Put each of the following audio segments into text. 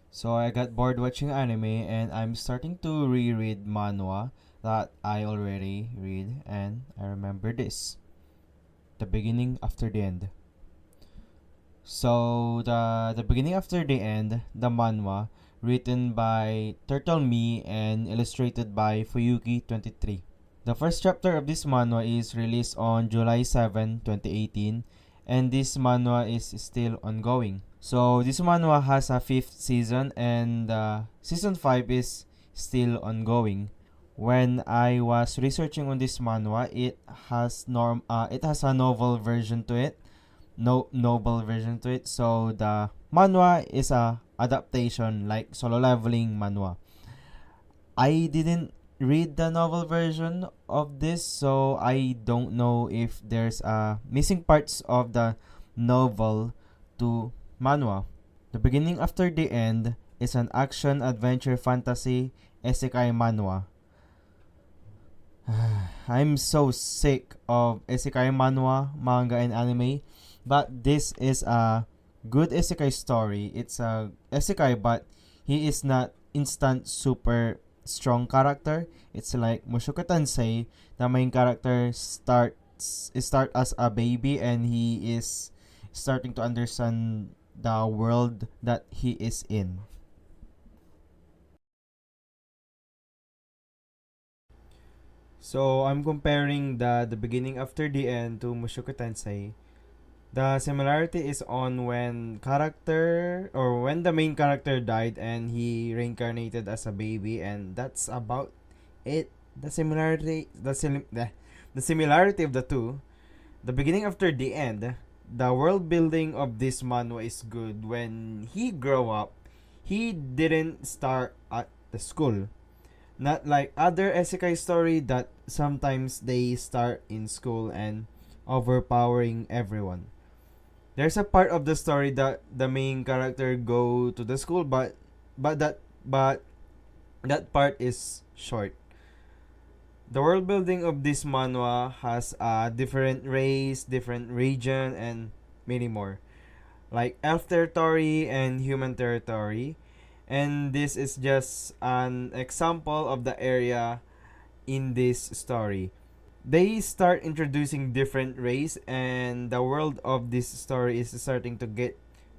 So I got bored watching anime and I'm starting to reread manhwa that I already read, and I remember this. The beginning after the end. So the beginning after the end, the manhwa, written by Turtle Me and illustrated by Fuyuki 23. The first chapter of this manhwa is released on July 7, 2018, and this manhwa is still ongoing. So this manhwa has a fifth season, and season 5 is still ongoing. When I was researching on this manhwa, it has a novel version to it. No novel version to it. So the manhwa is a adaptation like Solo Leveling manhwa. I didn't read the novel version of this, so I don't know if there's missing parts of the novel to manhwa. The beginning after the end is an action adventure fantasy isekai manhwa. I'm so sick of isekai manhwa, manga, and anime, but this is a good isekai story. It's a isekai, but he is not instant super strong character. It's like Mushoku Tensei. The main character start as a baby, and he is starting to understand the world that he is in. So I'm comparing the beginning after the end to Mushoku Tensei. The similarity is on when the main character died and he reincarnated as a baby, and that's about it. The similarity of the two. The beginning after the end, the world building of this manhwa is good. When he grew up, he didn't start at the school. Not like other isekai story that sometimes they start in school and overpowering everyone. There's a part of the story that the main character go to the school, but that but that part is short. The world building of this manhwa has a different race, different region, and many more, like elf territory and human territory. And this is just an example of the area in this story. They start introducing different race, and the world of this story is starting to get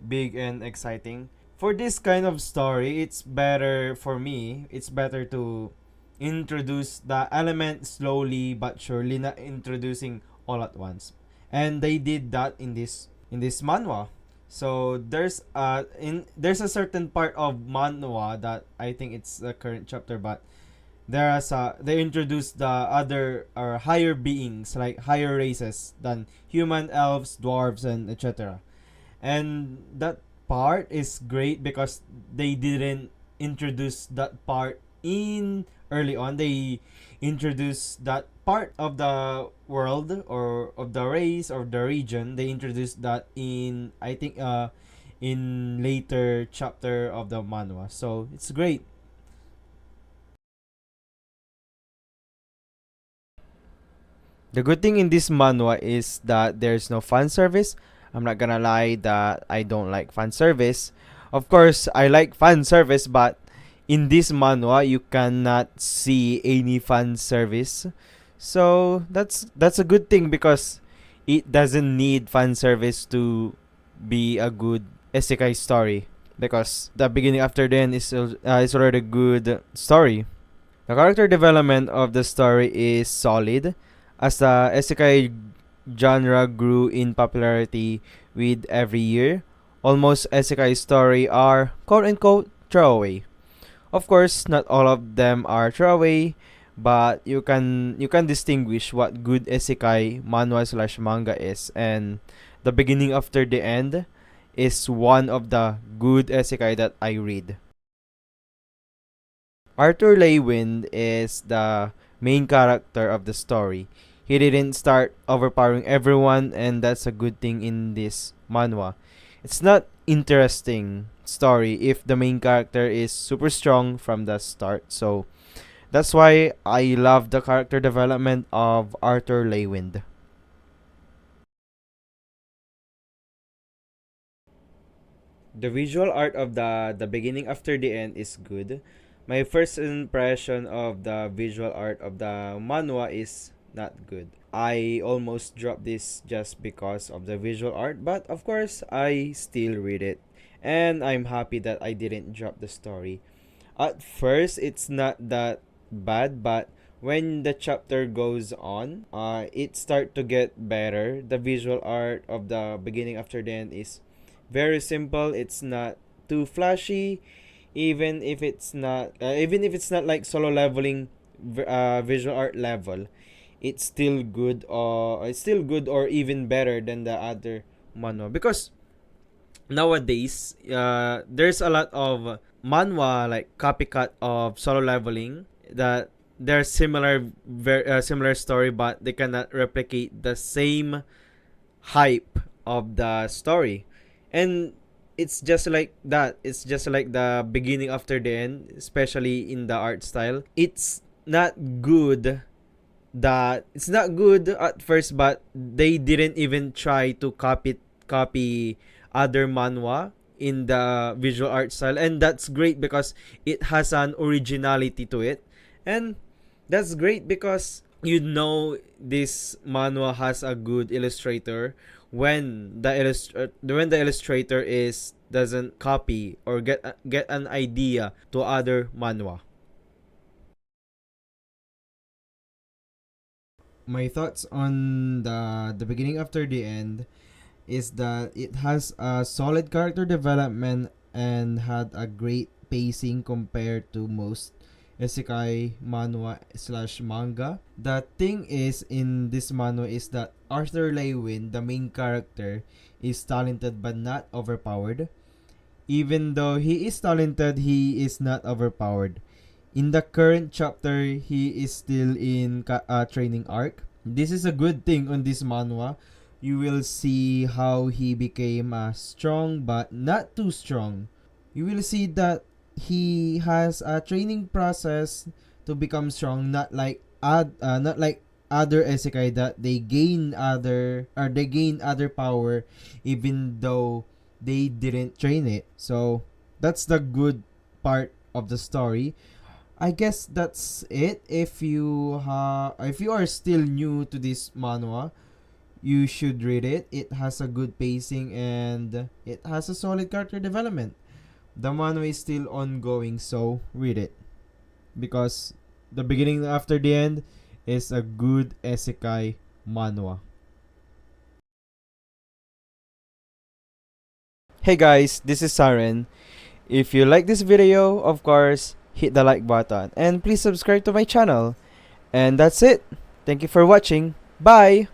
big and exciting. For this kind of story, it's better to introduce the element slowly but surely, not introducing all at once. And they did that in this manhwa. So there's a certain part of manhwa that I think it's the current chapter, but they introduce the other or higher beings, like higher races than human, elves, dwarves, and etc. And that part is great because they didn't introduce that part in early on. They introduced that part of the world or of the race or the region. They introduced that in, I think, in later chapter of the manhwa. So it's great. The good thing in this manhwa is that there's no fan service. I'm not gonna lie that I don't like fan service. Of course, I like fan service, but in this manhwa you cannot see any fan service. So that's a good thing because it doesn't need fan service to be a good isekai story, because the beginning after then is already a good story. The character development of the story is solid, as the isekai genre grew in popularity with every year. Almost isekai story are quote unquote throwaway. Of course, not all of them are throwaway, but you can distinguish what good isekai manhwa slash manga is, and the beginning after the end is one of the good isekai that I read. Arthur Leywind is the main character of the story. He didn't start overpowering everyone, and that's a good thing in this manhwa. It's not interesting story if the main character is super strong from the start. So that's why I love the character development of Arthur Leywind. The visual art of the beginning after the end is good. My first impression of the visual art of the manhwa is not good. I almost dropped this just because of the visual art, but of course I still read it. And I'm happy that I didn't drop the story. At first it's not that bad, but when the chapter goes on, it start to get better. The visual art of the beginning after the end is very simple. It's not too flashy, even if it's not like solo leveling visual art level. It's still good or even better than the other manhwa, because nowadays there's a lot of manhwa like copycat of solo leveling that they're similar story, but they cannot replicate the same hype of the story. And it's just like the beginning after the end, especially in the art style. It's not good at first, but they didn't even try to copy other manhwa in the visual art style, and that's great because it has an originality to it. And that's great because this manhwa has a good illustrator when the illustrator is doesn't copy or get an idea to other manhwa. My thoughts on the beginning after the end is that it has a solid character development and had a great pacing compared to most isekai manhwa slash manga. The thing is in this manhwa is that Arthur Lewin, the main character, is talented but not overpowered. Even though he is talented, he is not overpowered. In the current chapter, he is still in training arc. This is a good thing on this manhwa. You will see how he became strong but not too strong. You will see that he has a training process to become strong, not like other isekai that they gain other power even though they didn't train it. So that's the good part of the story. I guess that's it. If you are still new to this manhwa, you should read it. It has a good pacing and it has a solid character development. The manhwa is still ongoing, so read it because the beginning after the end is a good isekai manhwa. Hey guys, this is Saren. If you like this video, of course, hit the like button and please subscribe to my channel. And that's it. Thank you for watching. Bye!